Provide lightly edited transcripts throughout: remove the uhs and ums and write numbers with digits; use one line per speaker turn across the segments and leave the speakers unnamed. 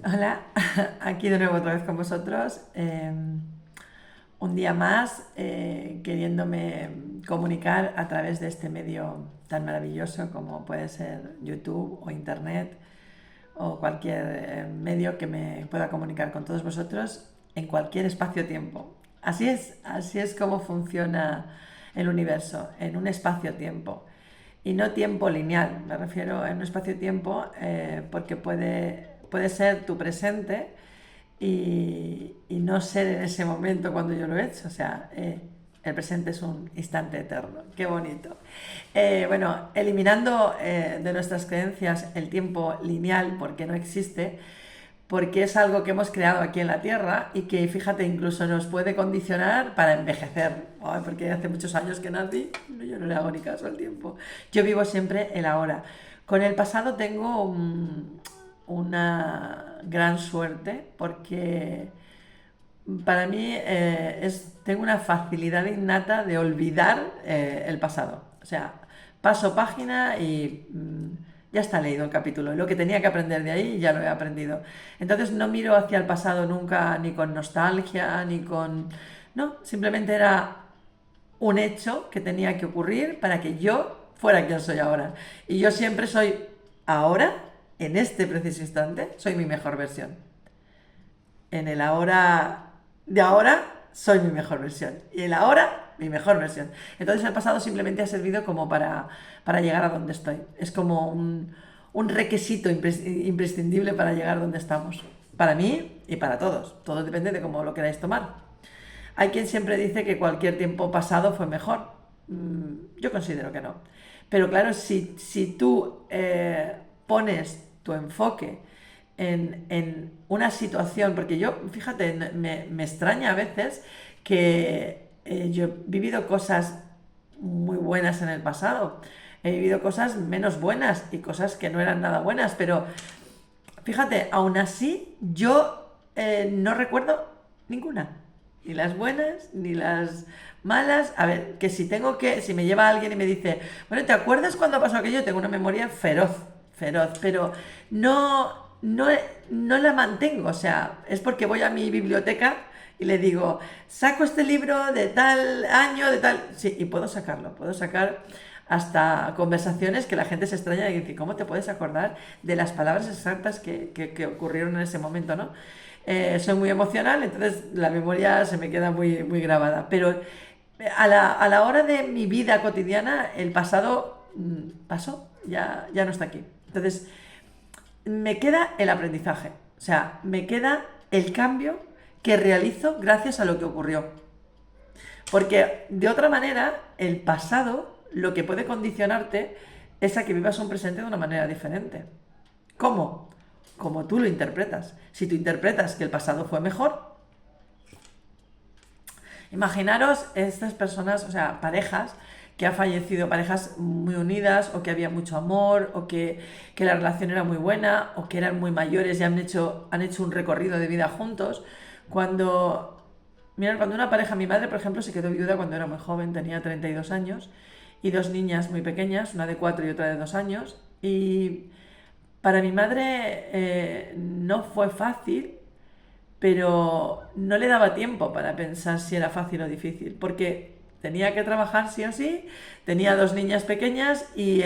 Hola, aquí de nuevo otra vez con vosotros. Un día más queriéndome comunicar a través de este medio tan maravilloso como puede ser YouTube o Internet o cualquier medio que me pueda comunicar con todos vosotros en cualquier espacio-tiempo. Así es como funciona el universo, en un espacio-tiempo. Y no tiempo lineal, me refiero en un espacio-tiempo porque puede ser tu presente y no ser en ese momento cuando yo lo he hecho. O sea, el presente es un instante eterno. Qué bonito. Bueno, eliminando de nuestras creencias el tiempo lineal, porque no existe, porque es algo que hemos creado aquí en la Tierra y que, fíjate, incluso nos puede condicionar para envejecer. Ay, porque hace muchos años que nací, yo no le hago ni caso al tiempo. Yo vivo siempre el ahora. Con el pasado tengo una gran suerte porque para mí tengo una facilidad innata de olvidar el pasado. O sea, paso página y ya está leído el capítulo. Lo que tenía que aprender de ahí ya lo he aprendido. Entonces no miro hacia el pasado nunca ni con nostalgia, ni con... No, simplemente era un hecho que tenía que ocurrir para que yo fuera quien soy ahora. Y yo siempre soy ahora, en este preciso instante, soy mi mejor versión. En el ahora de ahora soy mi mejor versión. Y el ahora, mi mejor versión. Entonces el pasado simplemente ha servido como para llegar a donde estoy. Es como un requisito imprescindible para llegar a donde estamos. Para mí y para todos. Todo depende de cómo lo queráis tomar. Hay quien siempre dice que cualquier tiempo pasado fue mejor. Yo considero que no. Pero claro, si tú pones tu enfoque en una situación, porque yo, fíjate, me extraña a veces que yo he vivido cosas muy buenas en el pasado, he vivido cosas menos buenas y cosas que no eran nada buenas, pero fíjate, aún así yo no recuerdo ninguna. Ni las buenas, ni las malas. A ver, que si me lleva alguien y me dice, bueno, ¿te acuerdas cuando pasó aquello? Tengo una memoria feroz, feroz, pero no, no, no la mantengo. O sea, es porque voy a mi biblioteca y le digo, saco este libro de tal año, de tal... Sí, y puedo sacar hasta conversaciones que la gente se extraña y dice, ¿cómo te puedes acordar de las palabras exactas que ocurrieron en ese momento, ¿no? Soy muy emocional, entonces la memoria se me queda muy grabada. Pero a la hora de mi vida cotidiana, el pasado pasó, ya no está aquí. Entonces, me queda el aprendizaje, o sea, me queda el cambio que realizo gracias a lo que ocurrió. Porque de otra manera, el pasado lo que puede condicionarte es a que vivas un presente de una manera diferente. ¿Cómo? Como tú lo interpretas. Si tú interpretas que el pasado fue mejor, imaginaros estas personas, o sea, parejas que han fallecido, parejas muy unidas, o que había mucho amor, o que la relación era muy buena, o que eran muy mayores y han hecho un recorrido de vida juntos. Cuando, mirad, cuando una pareja, mi madre, por ejemplo, se quedó viuda cuando era muy joven, tenía 32 años, y dos niñas muy pequeñas, una de 4 y otra de 2 años, y para mi madre no fue fácil, pero no le daba tiempo para pensar si era fácil o difícil, porque tenía que trabajar sí o sí, tenía dos niñas pequeñas y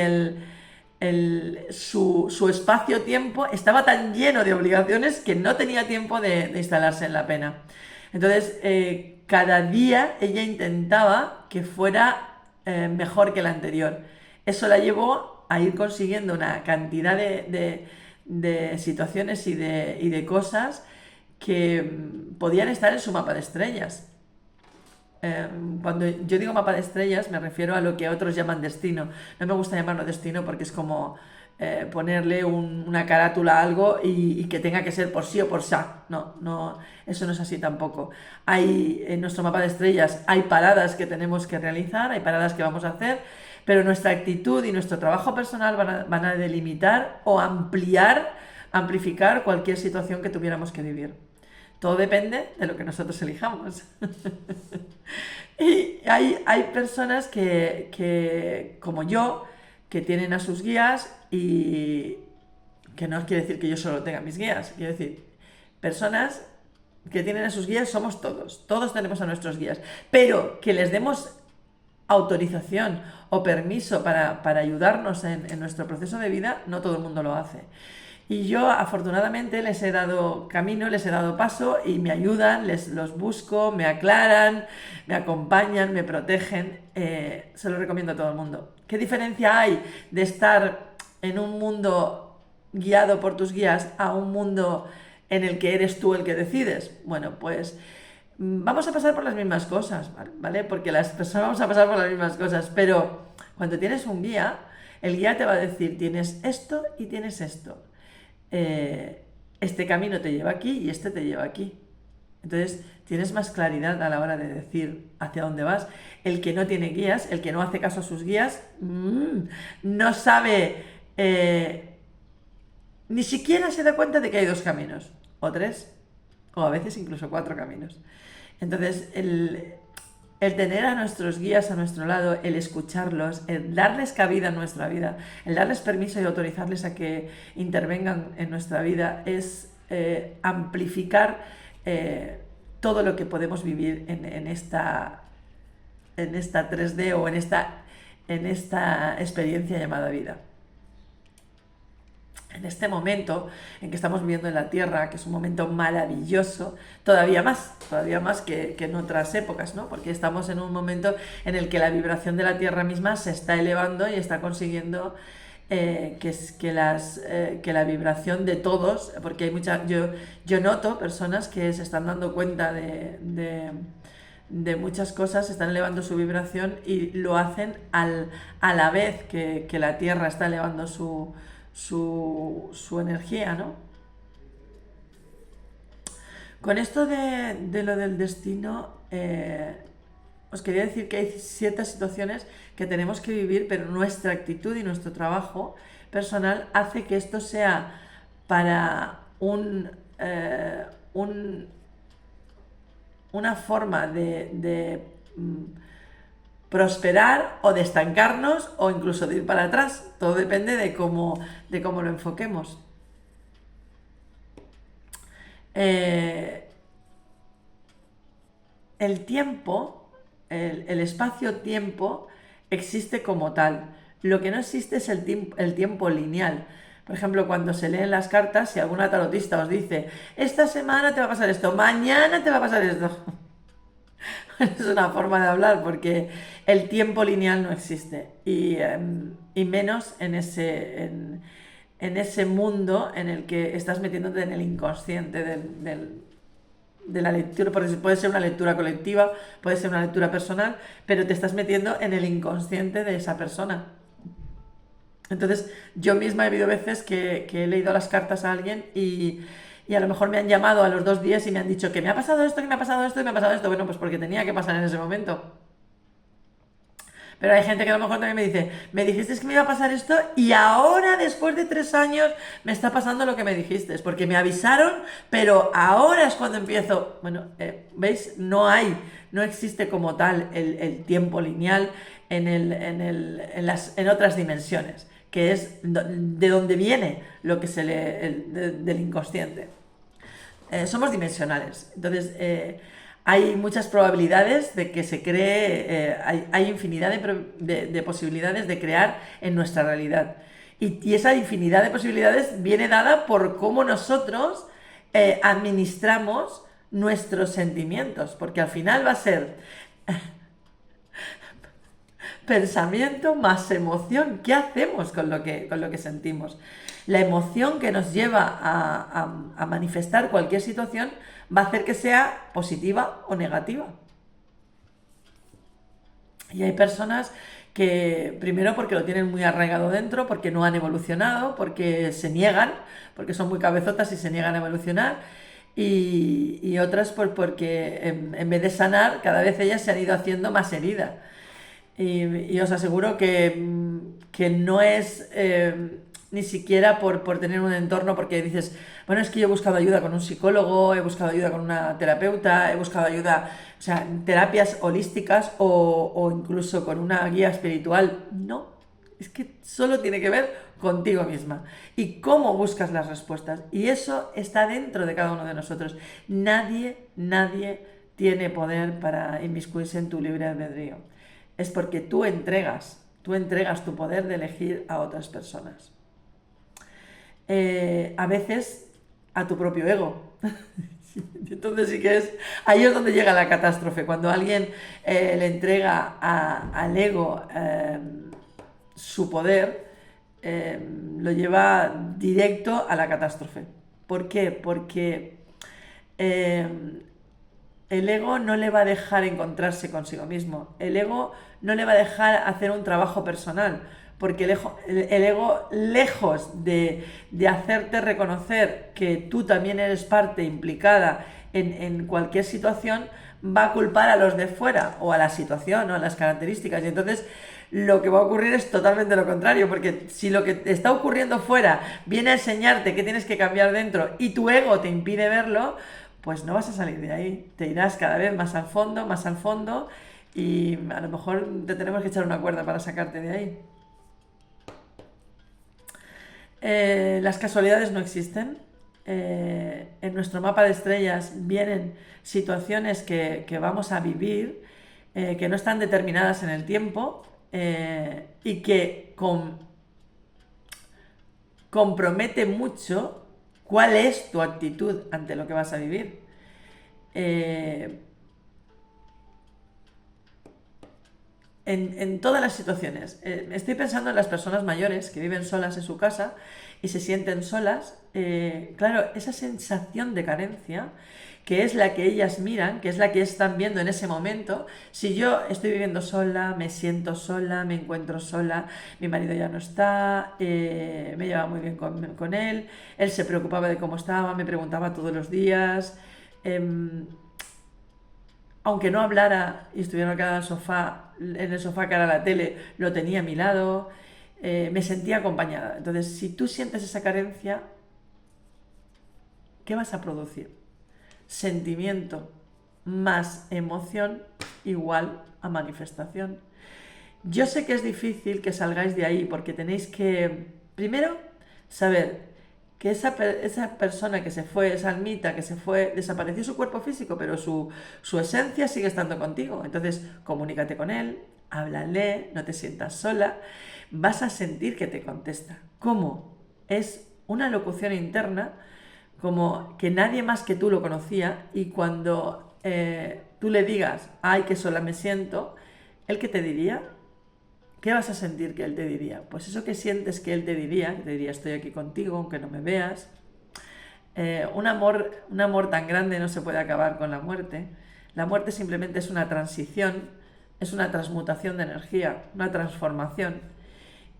su espacio-tiempo estaba tan lleno de obligaciones que no tenía tiempo de instalarse en la pena. Entonces, cada día ella intentaba que fuera mejor que el anterior. Eso la llevó a ir consiguiendo una cantidad de situaciones y de cosas que podían estar en su mapa de estrellas. Cuando yo digo mapa de estrellas me refiero a lo que otros llaman destino. No me gusta llamarlo destino porque es como ponerle una carátula a algo y que tenga que ser por sí o por sa. No, no, eso no es así tampoco. Hay en nuestro mapa de estrellas hay paradas que tenemos que realizar, hay paradas que vamos a hacer, pero nuestra actitud y nuestro trabajo personal van a delimitar o amplificar cualquier situación que tuviéramos que vivir. Todo depende de lo que nosotros elijamos. Y hay personas como yo, que tienen a sus guías y que no quiere decir que yo solo tenga mis guías, quiero decir, personas que tienen a sus guías somos todos tenemos a nuestros guías, pero que les demos autorización o permiso para ayudarnos en nuestro proceso de vida, no todo el mundo lo hace. Y yo afortunadamente les he dado camino, les he dado paso y me ayudan, los busco, me aclaran, me acompañan, me protegen. Se lo recomiendo a todo el mundo. ¿Qué diferencia hay de estar en un mundo guiado por tus guías a un mundo en el que eres tú el que decides? Bueno, pues vamos a pasar por las mismas cosas, ¿vale? Porque las personas vamos a pasar por las mismas cosas, pero cuando tienes un guía, el guía te va a decir, tienes esto y tienes esto. Este camino te lleva aquí y este te lleva aquí. Entonces tienes más claridad a la hora de decir hacia dónde vas. El que no tiene guías, el que no hace caso a sus guías, no sabe, ni siquiera se da cuenta de que hay dos caminos, o tres, o a veces incluso cuatro caminos. Entonces el tener a nuestros guías a nuestro lado, el escucharlos, el darles cabida en nuestra vida, el darles permiso y autorizarles a que intervengan en nuestra vida es amplificar todo lo que podemos vivir en esta 3D o en esta experiencia llamada vida. En este momento en que estamos viviendo en la Tierra, que es un momento maravilloso, todavía más que en otras épocas, ¿no? Porque estamos en un momento en el que la vibración de la Tierra misma se está elevando y está consiguiendo que la vibración de todos, porque hay yo noto personas que se están dando cuenta de muchas cosas, están elevando su vibración y lo hacen a la vez que la Tierra está elevando su energía, ¿no? Con esto de lo del destino, os quería decir que hay ciertas situaciones que tenemos que vivir, pero nuestra actitud y nuestro trabajo personal hace que esto sea para una forma de prosperar o de estancarnos o incluso de ir para atrás. Todo depende de cómo lo enfoquemos. El tiempo, el espacio-tiempo existe como tal. Lo que no existe es el tiempo lineal. Por ejemplo, cuando se leen las cartas, si alguna tarotista os dice, esta semana te va a pasar esto, mañana te va a pasar esto. Es una forma de hablar porque el tiempo lineal no existe y menos en ese mundo en el que estás metiéndote en el inconsciente de la lectura, porque puede ser una lectura colectiva, puede ser una lectura personal, pero te estás metiendo en el inconsciente de esa persona. Entonces yo misma he habido veces que he leído las cartas a alguien y a lo mejor me han llamado a los 2 días y me han dicho que me ha pasado esto, que me ha pasado esto, que me ha pasado esto. Bueno, pues porque tenía que pasar en ese momento. Pero hay gente que a lo mejor también me dice, me dijiste que me iba a pasar esto y ahora, después de 3 años, me está pasando lo que me dijiste. Porque me avisaron, pero ahora es cuando empiezo. Bueno, ¿veis? No existe como tal el tiempo lineal en otras dimensiones, que es de donde viene lo que se lee del inconsciente. Somos dimensionales, entonces hay muchas probabilidades de que se cree, hay infinidad de posibilidades de crear en nuestra realidad. Y esa infinidad de posibilidades viene dada por cómo nosotros administramos nuestros sentimientos, porque al final va a ser pensamiento más emoción. ¿Qué hacemos con lo que sentimos? La emoción que nos lleva a manifestar cualquier situación va a hacer que sea positiva o negativa. Y hay personas que, primero porque lo tienen muy arraigado dentro, porque no han evolucionado, porque se niegan, porque son muy cabezotas y se niegan a evolucionar, y otras porque en vez de sanar, cada vez ellas se han ido haciendo más heridas. Y os aseguro que no es ni siquiera por tener un entorno, porque dices, bueno, es que yo he buscado ayuda con un psicólogo, he buscado ayuda con una terapeuta, he buscado ayuda, o sea, terapias holísticas o incluso con una guía espiritual. No, es que solo tiene que ver contigo misma y cómo buscas las respuestas. Y eso está dentro de cada uno de nosotros. Nadie tiene poder para inmiscuirse en tu libre albedrío. Es porque tú entregas tu poder de elegir a otras personas. A veces a tu propio ego. Entonces sí que ahí es donde llega la catástrofe, cuando alguien le entrega al ego su poder, lo lleva directo a la catástrofe. ¿Por qué? Porque eh, el ego no le va a dejar encontrarse consigo mismo, el ego no le va a dejar hacer un trabajo personal, porque el ego, lejos de hacerte reconocer que tú también eres parte implicada en cualquier situación, va a culpar a los de fuera, o a la situación, o a las características, y entonces lo que va a ocurrir es totalmente lo contrario, porque si lo que te está ocurriendo fuera viene a enseñarte que tienes que cambiar dentro y tu ego te impide verlo, pues no vas a salir de ahí, te irás cada vez más al fondo, y a lo mejor te tenemos que echar una cuerda para sacarte de ahí. Las casualidades no existen. En nuestro mapa de estrellas vienen situaciones que vamos a vivir, que no están determinadas en el tiempo, y que compromete mucho cuál es tu actitud ante lo que vas a vivir. En todas las situaciones. Estoy pensando en las personas mayores que viven solas en su casa y se sienten solas. Claro, esa sensación de carencia, que es la que ellas miran, que es la que están viendo en ese momento. Si yo estoy viviendo sola, me siento sola, me encuentro sola, mi marido ya no está, me llevaba muy bien con él se preocupaba de cómo estaba, me preguntaba todos los días. Aunque no hablara y estuviera en el sofá cara a la tele, lo tenía a mi lado, me sentía acompañada. Entonces, si tú sientes esa carencia, ¿qué vas a producir? Sentimiento más emoción igual a manifestación. Yo sé que es difícil que salgáis de ahí porque tenéis que, primero, saber que esa persona que se fue, esa almita que se fue, desapareció su cuerpo físico, pero su esencia sigue estando contigo. Entonces, comunícate con él, háblale, no te sientas sola, vas a sentir que te contesta. ¿Cómo? Es una locución interna, como que nadie más que tú lo conocía, y cuando tú le digas, ay, que sola me siento, ¿él qué te diría? ¿Qué vas a sentir que él te diría? Pues eso que sientes que él te diría estoy aquí contigo aunque no me veas. Un amor tan grande no se puede acabar con la muerte. La muerte simplemente es una transición, es una transmutación de energía, una transformación.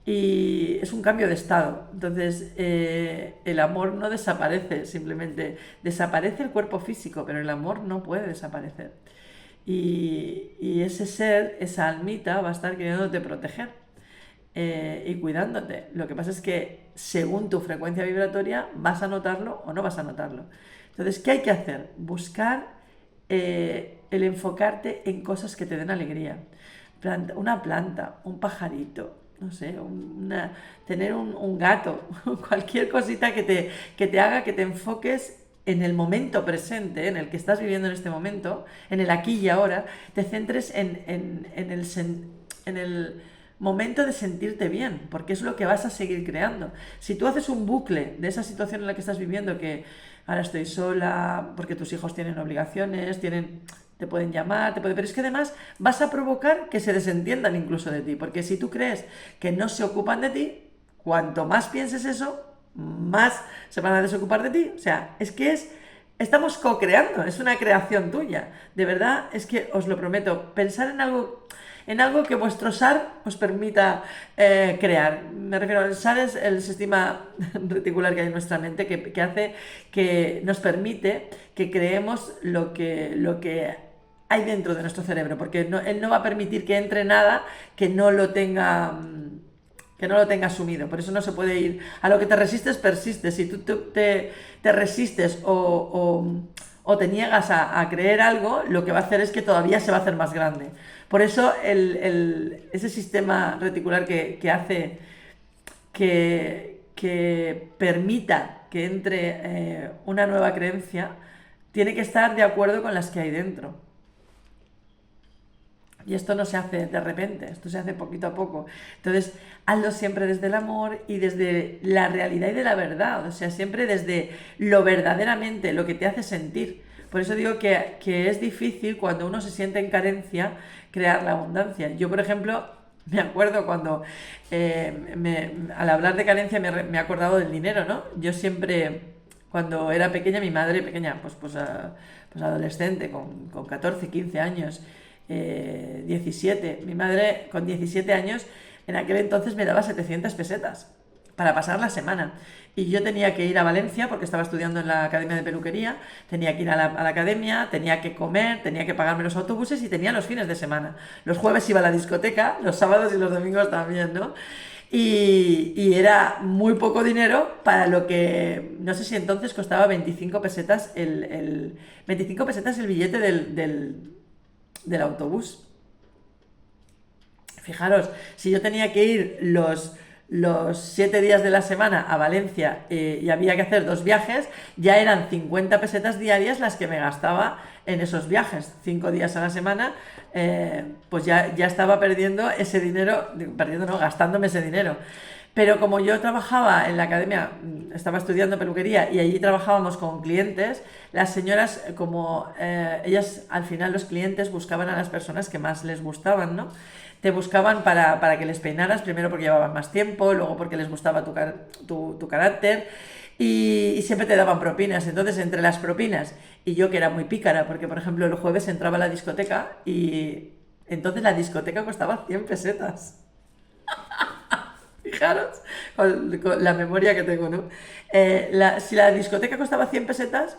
Y es un cambio de estado. Entonces, el amor no desaparece, simplemente desaparece el cuerpo físico, pero el amor no puede desaparecer. Y ese ser, esa almita, va a estar queriéndote proteger y cuidándote. Lo que pasa es que según tu frecuencia vibratoria vas a notarlo o no vas a notarlo. Entonces, ¿qué hay que hacer? Buscar el enfocarte en cosas que te den alegría. Una planta, un pajarito, no sé, tener un gato, cualquier cosita que te haga que te enfoques en el momento presente, en el que estás viviendo en este momento, en el aquí y ahora, te centres en el momento de sentirte bien, porque es lo que vas a seguir creando. Si tú haces un bucle de esa situación en la que estás viviendo, que ahora estoy sola, porque tus hijos tienen obligaciones, te pueden llamar, pero es que además vas a provocar que se desentiendan incluso de ti, porque si tú crees que no se ocupan de ti, cuanto más pienses eso, más se van a desocupar de ti. O sea, estamos co-creando, es una creación tuya. De verdad, es que os lo prometo, pensar en algo que vuestro SAR os permita crear. Me refiero al SAR, es el sistema reticular que hay en nuestra mente, que hace, que nos permite que creemos lo que hay dentro de nuestro cerebro, porque él no va a permitir que entre nada que no lo tenga asumido. Por eso no se puede ir. A lo que te resistes, persiste. Si tú te resistes o te niegas a creer algo, lo que va a hacer es que todavía se va a hacer más grande. Por eso ese sistema reticular que hace que permita que entre una nueva creencia, tiene que estar de acuerdo con las que hay dentro. Y esto no se hace de repente, esto se hace poquito a poco. Entonces, hazlo siempre desde el amor y desde la realidad y de la verdad. O sea, siempre desde lo verdaderamente, lo que te hace sentir. Por eso digo que es difícil cuando uno se siente en carencia crear la abundancia. Yo, por ejemplo, me acuerdo cuando al hablar de carencia me he acordado del dinero, ¿no? Yo siempre, cuando era pequeña, mi madre, pequeña, pues adolescente, con 14, 15 años, 17. Mi madre con 17 años en aquel entonces me daba 700 pesetas para pasar la semana. Y yo tenía que ir a Valencia porque estaba estudiando en la academia de peluquería, tenía que ir a la academia, tenía que comer, tenía que pagarme los autobuses y tenía los fines de semana. Los jueves iba a la discoteca, los sábados y los domingos también, ¿no? Y era muy poco dinero para lo que, no sé si entonces costaba 25 pesetas 25 pesetas el billete del autobús. Fijaros, si yo tenía que ir los 7 días de la semana a Valencia y había que hacer 2 viajes, ya eran 50 pesetas diarias las que me gastaba en esos viajes. 5 días a la semana, pues ya estaba perdiendo ese dinero, perdiendo no, gastándome ese dinero. Pero como yo trabajaba en la academia, estaba estudiando peluquería y allí trabajábamos con clientes, las señoras, como ellas al final los clientes buscaban a las personas que más les gustaban, ¿no? Te buscaban para que les peinaras, primero porque llevaban más tiempo, luego porque les gustaba tu carácter y siempre te daban propinas. Entonces, entre las propinas y yo que era muy pícara, porque por ejemplo el jueves entraba a la discoteca y entonces la discoteca costaba 100 pesetas. Fijaros, con la memoria que tengo, ¿no? Si la discoteca costaba 100 pesetas,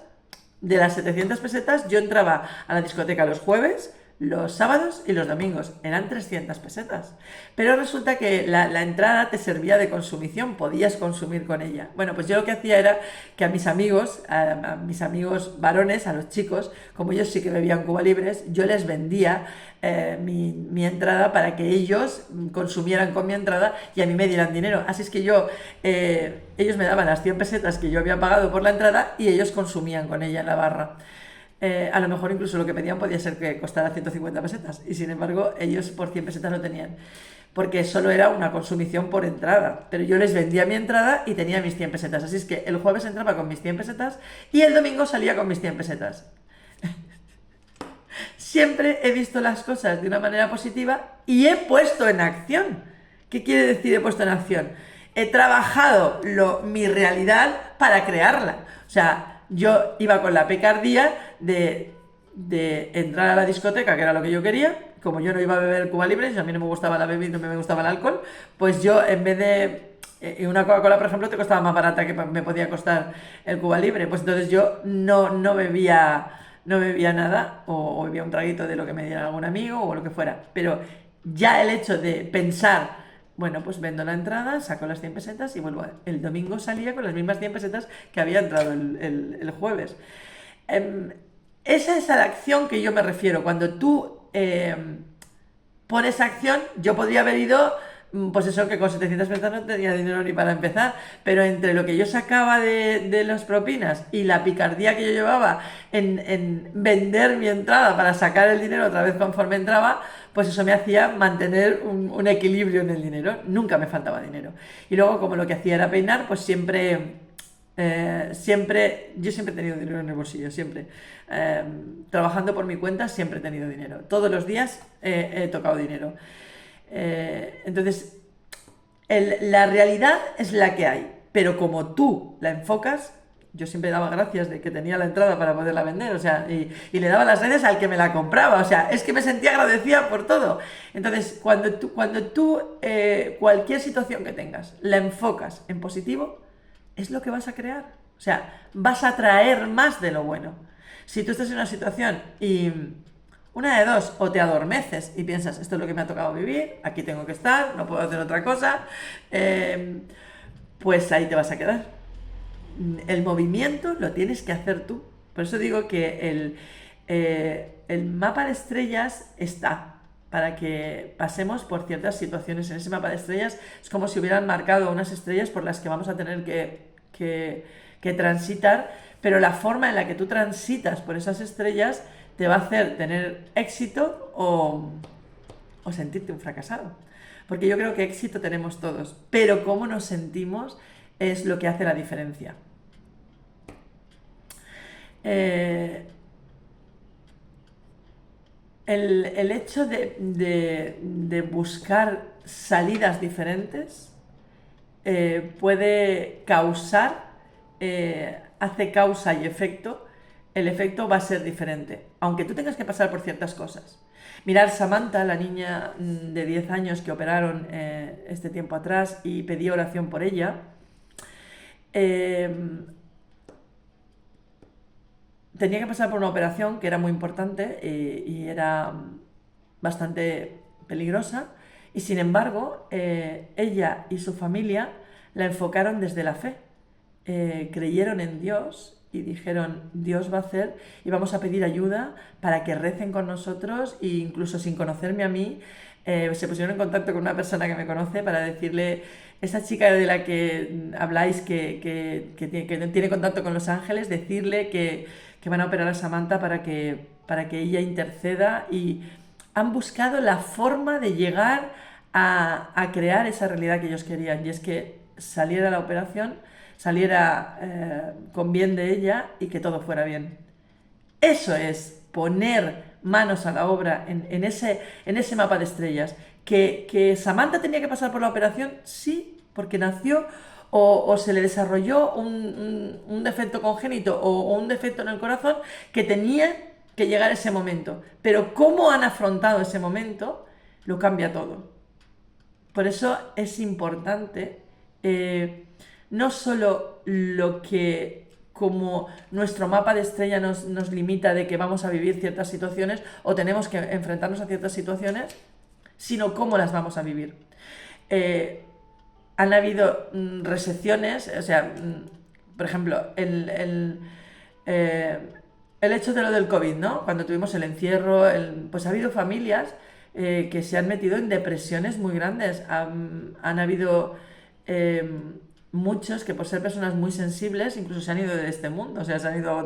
de las 700 pesetas, yo entraba a la discoteca los jueves, los sábados y los domingos. Eran 300 pesetas. Pero resulta que la entrada te servía de consumición, podías consumir con ella. Bueno, pues yo lo que hacía era que a mis amigos varones, a los chicos, como ellos sí que bebían Cuba Libres, yo les vendía mi entrada para que ellos consumieran con mi entrada y a mí me dieran dinero. Así es que ellos me daban las 100 pesetas que yo había pagado por la entrada y ellos consumían con ella en la barra. A lo mejor incluso lo que pedían podía ser que costara 150 pesetas y sin embargo ellos por 100 pesetas lo tenían porque solo era una consumición por entrada, pero yo les vendía mi entrada y tenía mis 100 pesetas, así es que el jueves entraba con mis 100 pesetas y el domingo salía con mis 100 pesetas. Siempre he visto las cosas de una manera positiva y he puesto en acción. ¿Qué quiere decir he puesto en acción? He trabajado mi realidad para crearla. O sea, yo iba con la picardía de entrar a la discoteca, que era lo que yo quería. Como yo no iba a beber Cuba Libre, a mí no me gustaba la bebida, no me gustaba el alcohol, pues yo en vez de una Coca-Cola, por ejemplo, te costaba más barata que me podía costar el Cuba Libre, pues entonces yo no bebía nada o bebía un traguito de lo que me diera algún amigo o lo que fuera. Pero ya el hecho de pensar, bueno, pues vendo la entrada, saco las 100 pesetas y vuelvo. El domingo salía con las mismas 100 pesetas que había entrado el jueves. Esa es a la acción que yo me refiero. Cuando tú pones acción, yo podría haber ido, pues eso, que con 700 pesetas no tenía dinero ni para empezar, pero entre lo que yo sacaba de las propinas y la picardía que yo llevaba en vender mi entrada para sacar el dinero otra vez conforme entraba, pues eso me hacía mantener un equilibrio en el dinero. Nunca me faltaba dinero. Y luego, como lo que hacía era peinar, pues yo siempre he tenido dinero en el bolsillo, siempre. Trabajando por mi cuenta siempre he tenido dinero. Todos los días he tocado dinero. Entonces, la realidad es la que hay, pero como tú la enfocas, yo siempre daba gracias de que tenía la entrada para poderla vender, o sea, y le daba las gracias al que me la compraba, o sea, es que me sentía agradecida por todo. Entonces, cuando tú cualquier situación que tengas, la enfocas en positivo, es lo que vas a crear, o sea, vas a traer más de lo bueno. Si tú estás en una situación y una de dos, o te adormeces y piensas, esto es lo que me ha tocado vivir, aquí tengo que estar, no puedo hacer otra cosa, pues ahí te vas a quedar. El movimiento lo tienes que hacer tú. Por eso digo que el mapa de estrellas está. para que pasemos por ciertas situaciones. En ese mapa de estrellas es como si hubieran marcado unas estrellas por las que vamos a tener que transitar, pero la forma en la que tú transitas por esas estrellas te va a hacer tener éxito o sentirte un fracasado. Porque yo creo que éxito tenemos todos, pero cómo nos sentimos es lo que hace la diferencia. El hecho de buscar salidas diferentes puede causar, hace causa y efecto, el efecto va a ser diferente, aunque tú tengas que pasar por ciertas cosas. Mirar Samantha, la niña de 10 años que operaron este tiempo atrás y pedí oración por ella, tenía que pasar por una operación que era muy importante y era bastante peligrosa, y sin embargo ella y su familia la enfocaron desde la fe. Creyeron en Dios y dijeron, Dios va a hacer, y vamos a pedir ayuda para que recen con nosotros, e incluso sin conocerme a mí se pusieron en contacto con una persona que me conoce para decirle, esa chica de la que habláis que tiene contacto con los ángeles, decirle que van a operar a Samantha para que ella interceda, y han buscado la forma de llegar a crear esa realidad que ellos querían, y es que saliera la operación, saliera con bien de ella y que todo fuera bien. Eso es poner manos a la obra en ese mapa de estrellas. ¿Que Samantha tenía que pasar por la operación? Sí, porque nació o se le desarrolló un defecto congénito o un defecto en el corazón que tenía que llegar a ese momento. Pero cómo han afrontado ese momento lo cambia todo. Por eso es importante no solo lo que como nuestro mapa de estrella nos limita de que vamos a vivir ciertas situaciones o tenemos que enfrentarnos a ciertas situaciones, sino cómo las vamos a vivir. Han habido resecciones, o sea, por ejemplo, el hecho de lo del COVID, ¿no? Cuando tuvimos el encierro, pues ha habido familias que se han metido en depresiones muy grandes. Han habido muchos que por ser personas muy sensibles incluso se han ido de este mundo, o sea, se han ido a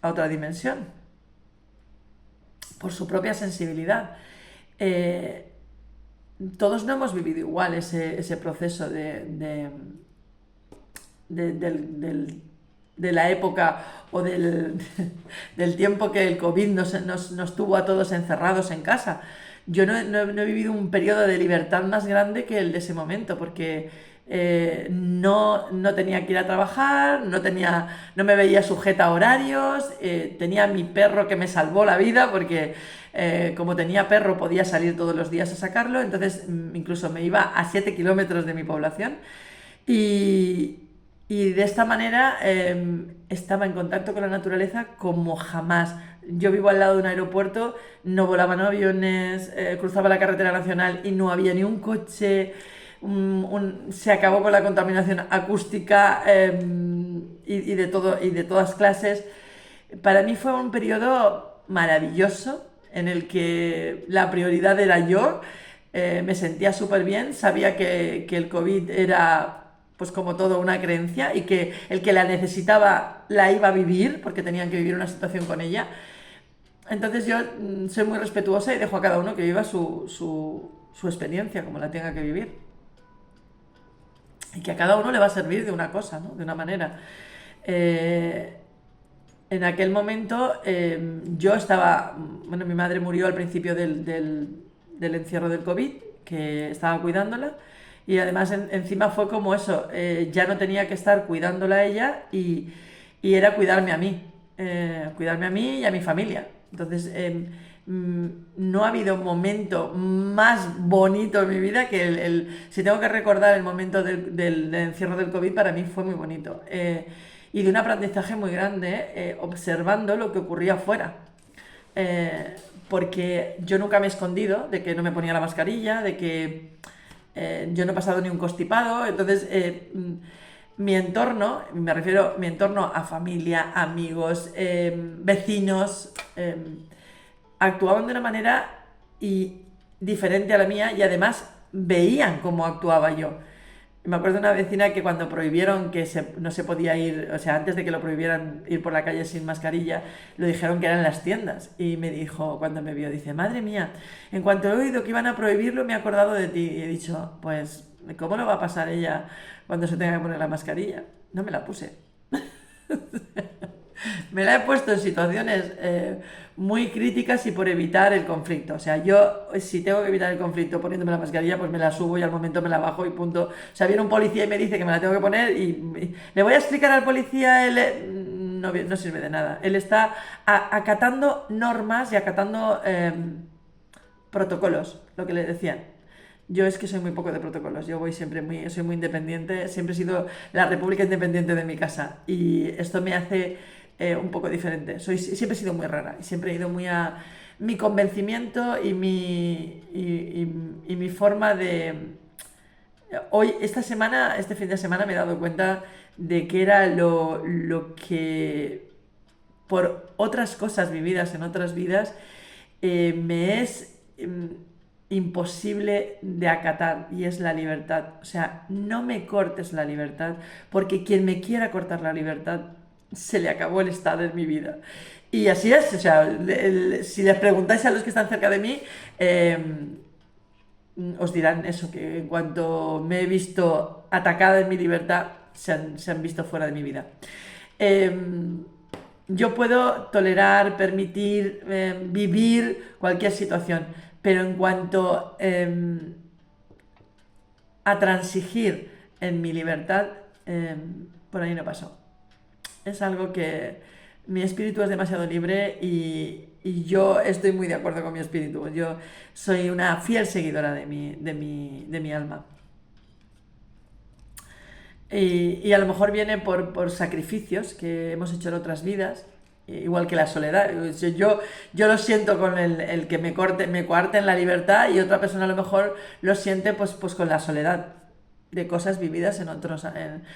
otra dimensión por su propia sensibilidad. Todos no hemos vivido igual ese proceso de la época o del tiempo que el COVID nos tuvo a todos encerrados en casa. Yo no he vivido un periodo de libertad más grande que el de ese momento, porque no tenía que ir a trabajar, no me veía sujeta a horarios, tenía mi perro que me salvó la vida, porque como tenía perro podía salir todos los días a sacarlo, entonces incluso me iba a 7 kilómetros de mi población, y de esta manera estaba en contacto con la naturaleza como jamás. Yo vivo al lado de un aeropuerto, no volaban aviones, cruzaba la carretera nacional y no había ni un coche, se acabó con la contaminación acústica y de todas clases. Para mí fue un periodo maravilloso en el que la prioridad era yo, me sentía súper bien, sabía que el COVID era pues como todo una creencia y que el que la necesitaba la iba a vivir porque tenían que vivir una situación con ella. Entonces yo soy muy respetuosa y dejo a cada uno que viva su experiencia como la tenga que vivir. Y que a cada uno le va a servir de una cosa, ¿no? De una manera. En aquel momento yo estaba, bueno, mi madre murió al principio del encierro del COVID, que estaba cuidándola, y además encima fue como eso, ya no tenía que estar cuidándola a ella y era cuidarme a mí y a mi familia. Entonces no ha habido un momento más bonito en mi vida que si tengo que recordar el momento del encierro del COVID, para mí fue muy bonito. Y de un aprendizaje muy grande observando lo que ocurría afuera. Porque yo nunca me he escondido de que no me ponía la mascarilla, de que yo no he pasado ni un constipado, entonces mi entorno, me refiero mi entorno a familia, amigos, vecinos, actuaban de una manera diferente a la mía y además veían cómo actuaba yo. Me acuerdo de una vecina que cuando prohibieron que no se podía ir, o sea, antes de que lo prohibieran ir por la calle sin mascarilla, lo dijeron que eran las tiendas. Y me dijo, cuando me vio, dice, madre mía, en cuanto he oído que iban a prohibirlo, me he acordado de ti. Y he dicho, pues, ¿cómo lo va a pasar ella cuando se tenga que poner la mascarilla? No me la puse. Me la he puesto en situaciones muy críticas y por evitar el conflicto. O sea, yo si tengo que evitar el conflicto poniéndome la mascarilla, pues me la subo y al momento me la bajo y punto. O sea, viene un policía y me dice que me la tengo que poner y le voy a explicar al policía, no sirve de nada. Él está acatando normas y acatando protocolos, lo que le decían. Yo es que soy muy poco de protocolos, yo soy muy independiente, siempre he sido la república independiente de mi casa y esto me hace un poco diferente. Siempre he sido muy rara y siempre he ido muy a mi convencimiento y mi forma de... Hoy, este fin de semana me he dado cuenta de que era lo que por otras cosas vividas en otras vidas me es imposible de acatar y es la libertad. O sea, no me cortes la libertad porque quien me quiera cortar la libertad se le acabó el estado en mi vida. Y así es, o sea, si les preguntáis a los que están cerca de mí, os dirán eso, que en cuanto me he visto atacada en mi libertad, se han visto fuera de mi vida. Yo puedo tolerar, permitir, vivir cualquier situación, pero en cuanto a transigir en mi libertad, por ahí no pasó. Es algo que mi espíritu es demasiado libre y yo estoy muy de acuerdo con mi espíritu. Yo soy una fiel seguidora de mi alma. Y a lo mejor viene por sacrificios que hemos hecho en otras vidas, igual que la soledad. Yo lo siento con el que me coarten la libertad y otra persona a lo mejor lo siente pues con la soledad de cosas vividas en otros.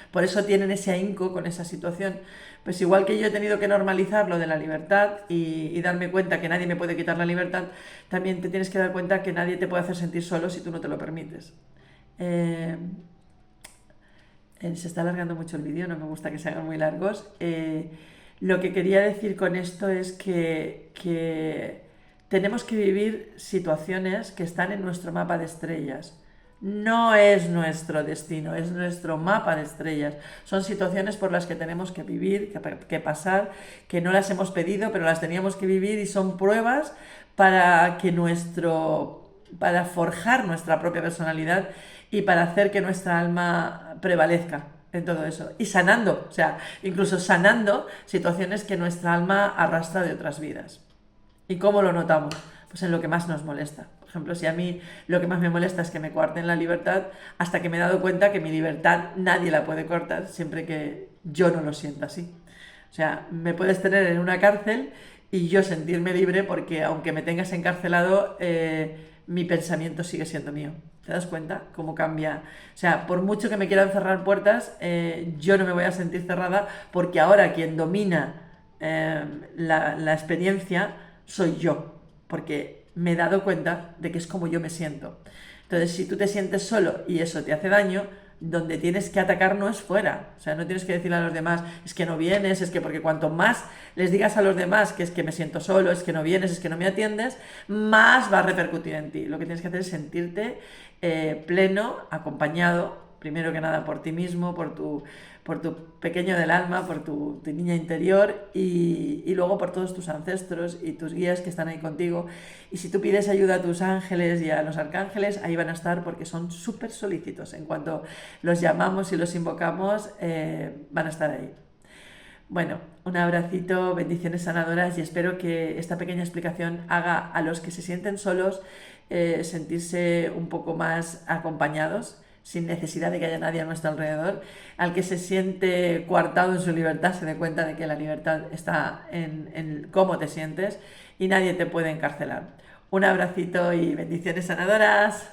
Por eso tienen ese ahínco con esa situación. Pues igual que yo he tenido que normalizar lo de la libertad y darme cuenta que nadie me puede quitar la libertad, también te tienes que dar cuenta que nadie te puede hacer sentir solo si tú no te lo permites. Se está alargando mucho el vídeo, no me gusta que se hagan muy largos. Lo que quería decir con esto es que tenemos que vivir situaciones que están en nuestro mapa de estrellas. No es nuestro destino, es nuestro mapa de estrellas. Son situaciones por las que tenemos que vivir, que pasar, que no las hemos pedido, pero las teníamos que vivir y son pruebas para para forjar nuestra propia personalidad y para hacer que nuestra alma prevalezca en todo eso. Y sanando, o sea, incluso sanando situaciones que nuestra alma arrastra de otras vidas. ¿Y cómo lo notamos? Pues en lo que más nos molesta. Por ejemplo, si a mí lo que más me molesta es que me coarten la libertad, hasta que me he dado cuenta que mi libertad nadie la puede cortar siempre que yo no lo sienta así. O sea, me puedes tener en una cárcel y yo sentirme libre porque aunque me tengas encarcelado, mi pensamiento sigue siendo mío. ¿Te das cuenta cómo cambia? O sea, por mucho que me quieran cerrar puertas, yo no me voy a sentir cerrada porque ahora quien domina la experiencia soy yo, porque me he dado cuenta de que es como yo me siento. Entonces, si tú te sientes solo y eso te hace daño, donde tienes que atacar no es fuera. O sea, no tienes que decirle a los demás, es que no vienes, es que porque cuanto más les digas a los demás que es que me siento solo, es que no vienes, es que no me atiendes, más va a repercutir en ti. Lo que tienes que hacer es sentirte pleno, acompañado, primero que nada por ti mismo, por tu pequeño del alma, por tu niña interior y luego por todos tus ancestros y tus guías que están ahí contigo. Y si tú pides ayuda a tus ángeles y a los arcángeles, ahí van a estar porque son súper solícitos. En cuanto los llamamos y los invocamos, van a estar ahí. Bueno, un abracito, bendiciones sanadoras y espero que esta pequeña explicación haga a los que se sienten solos sentirse un poco más acompañados sin necesidad de que haya nadie a nuestro alrededor. Al que se siente coartado en su libertad se dé cuenta de que la libertad está en cómo te sientes y nadie te puede encarcelar. Un abracito y bendiciones sanadoras.